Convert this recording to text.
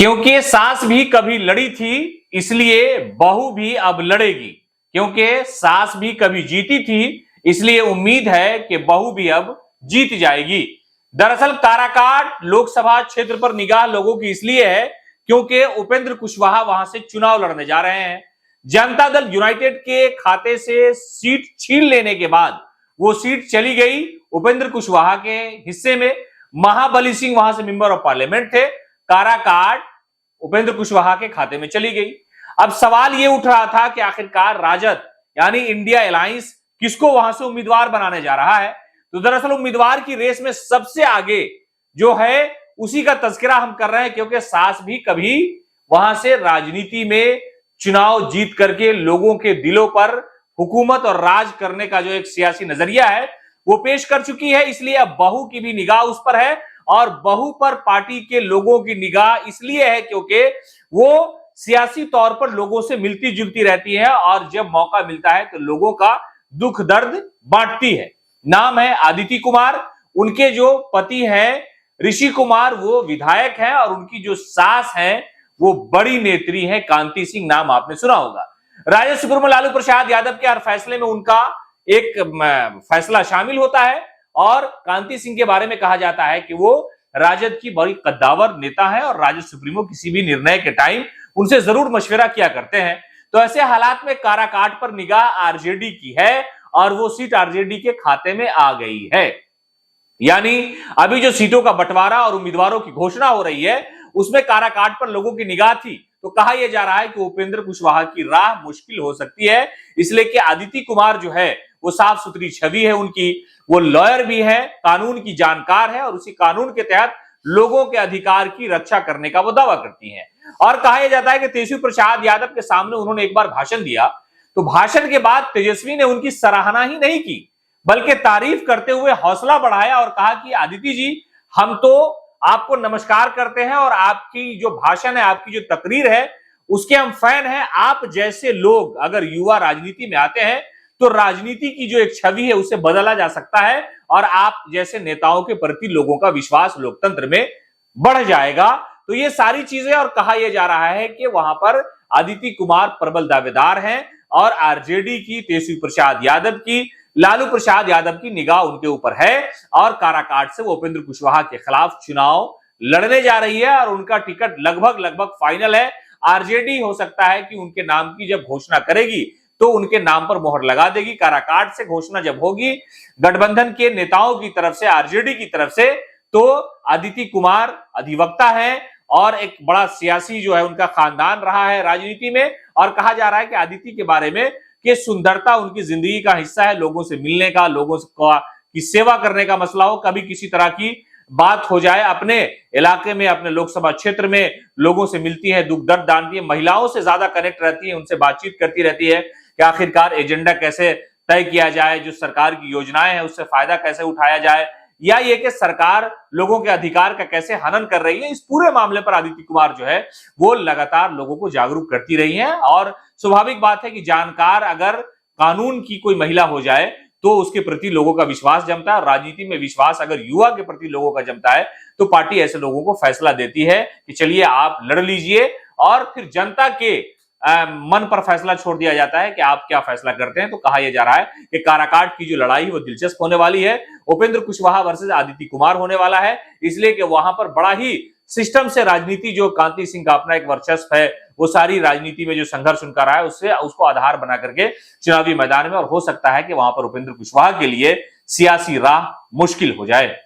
क्योंकि सास भी कभी लड़ी थी, इसलिए बहू भी अब लड़ेगी। क्योंकि सास भी कभी जीती थी, इसलिए उम्मीद है कि बहू भी अब जीत जाएगी। दरअसल काराकाट लोकसभा क्षेत्र पर निगाह लोगों की इसलिए है क्योंकि उपेंद्र कुशवाहा वहां से चुनाव लड़ने जा रहे हैं। जनता दल यूनाइटेड के खाते से सीट छीन लेने के बाद वो सीट चली गई उपेंद्र कुशवाहा के हिस्से में। महाबली सिंह वहां से मेंबर ऑफ पार्लियामेंट थे, काराकाट उपेंद्र कुशवाहा के खाते में चली गई। अब सवाल यह उठ रहा था कि आखिरकार राजद यानी इंडिया अलायंस किसको वहां से उम्मीदवार बनाने जा रहा है। तो दरअसल उम्मीदवार की रेस में सबसे आगे जो है उसी का तस्करा हम कर रहे हैं, क्योंकि सास भी कभी वहां से राजनीति में चुनाव जीत करके लोगों के दिलों पर हुकूमत और राज करने का जो एक सियासी नजरिया है वो पेश कर चुकी है। इसलिए अब बहू की भी निगाह उस पर है और बहू पर पार्टी के लोगों की निगाह इसलिए है क्योंकि वो सियासी तौर पर लोगों से मिलती जुलती रहती है और जब मौका मिलता है तो लोगों का दुख दर्द बांटती है। नाम है आदिति कुमार, उनके जो पति हैं ऋषि कुमार वो विधायक हैं और उनकी जो सास हैं वो बड़ी नेत्री है कांति सिंह, नाम आपने सुना होगा। राजद सुप्रीमो लालू प्रसाद यादव के हर फैसले में उनका एक फैसला शामिल होता है और कांति सिंह के बारे में कहा जाता है कि वो राजद की बड़ी कद्दावर नेता है और राजद सुप्रीमो किसी भी निर्णय के टाइम उनसे जरूर मशवरा किया करते हैं। तो ऐसे हालात में काराकाट पर निगाह आरजेडी की है और वो सीट आरजेडी के खाते में आ गई है। यानी अभी जो सीटों का बंटवारा और उम्मीदवारों की घोषणा हो रही है उसमें काराकाट पर लोगों की निगाह थी। तो कहा यह जा रहा है कि उपेंद्र कुशवाहा की राह मुश्किल हो सकती है, इसलिए कि आदिति कुमार जो है वो साफ सुथरी छवि है उनकी, वो लॉयर भी है, कानून की जानकार है और उसी कानून के तहत लोगों के अधिकार की रक्षा करने का वो दावा करती हैं। और कहा यह जाता है कि तेजस्वी प्रसाद यादव के सामने उन्होंने एक बार भाषण दिया, तो भाषण के बाद तेजस्वी ने उनकी सराहना ही नहीं की बल्कि तारीफ करते हुए हौसला बढ़ाया और कहा कि आदिति जी हम तो आपको नमस्कार करते हैं और आपकी जो भाषण है, आपकी जो तकरीर है उसके हम फैन हैं। आप जैसे लोग अगर युवा राजनीति में आते हैं तो राजनीति की जो एक छवि है उसे बदला जा सकता है और आप जैसे नेताओं के प्रति लोगों का विश्वास लोकतंत्र में बढ़ जाएगा। तो ये सारी चीजें और कहा यह जा रहा है कि वहां पर आदिति कुमार प्रबल दावेदार हैं और आरजेडी की तेजस्वी प्रसाद यादव की, लालू प्रसाद यादव की निगाह उनके ऊपर है और काराकाट से वो उपेंद्र कुशवाहा के खिलाफ चुनाव लड़ने जा रही है और उनका टिकट लगभग फाइनल है। आरजेडी हो सकता है कि उनके नाम की जब घोषणा करेगी तो उनके नाम पर मोहर लगा देगी। काराकाट से घोषणा जब होगी गठबंधन के नेताओं की तरफ से, आरजेडी की तरफ से, तो आदिति कुमार अधिवक्ता है और एक बड़ा सियासी जो है उनका खानदान रहा है राजनीति में। और कहा जा रहा है कि आदिति के बारे में कि सुंदरता उनकी जिंदगी का हिस्सा है, लोगों से मिलने का, लोगों की सेवा करने का मसला हो, कभी किसी तरह की बात हो जाए अपने इलाके में, अपने लोकसभा क्षेत्र में लोगों से मिलती है, दुख दर्द जानती है, महिलाओं से ज्यादा कनेक्ट रहती है, उनसे बातचीत करती रहती है कि आखिरकार एजेंडा कैसे तय किया जाए, जो सरकार की योजनाएं हैं उससे फायदा कैसे उठाया जाए, या ये कि सरकार लोगों के अधिकार का कैसे हनन कर रही है। इस पूरे मामले पर आदिति कुमार जो है वो लगातार लोगों को जागरूक करती रही हैं और स्वाभाविक बात है कि जानकार अगर कानून की कोई महिला हो जाए तो उसके प्रति लोगों का विश्वास जमता है और राजनीति में विश्वास अगर युवा के प्रति लोगों का जमता है तो पार्टी ऐसे लोगों को फैसला देती है कि चलिए आप लड़ लीजिए और फिर जनता के मन पर फैसला छोड़ दिया जाता है कि आप क्या फैसला करते हैं। तो कहा यह जा रहा है कि काराकाट की जो लड़ाई वो दिलचस्प होने वाली है, उपेंद्र कुशवाहा वर्सेस आदिति कुमार होने वाला है, इसलिए कि वहां पर बड़ा ही सिस्टम से राजनीति, जो कांति सिंह का अपना एक वर्चस्व है, वो सारी राजनीति में जो संघर्ष उनका रहा है उससे उसको आधार बना करके चुनावी मैदान में, और हो सकता है कि वहां पर उपेंद्र कुशवाहा के लिए सियासी राह मुश्किल हो जाए।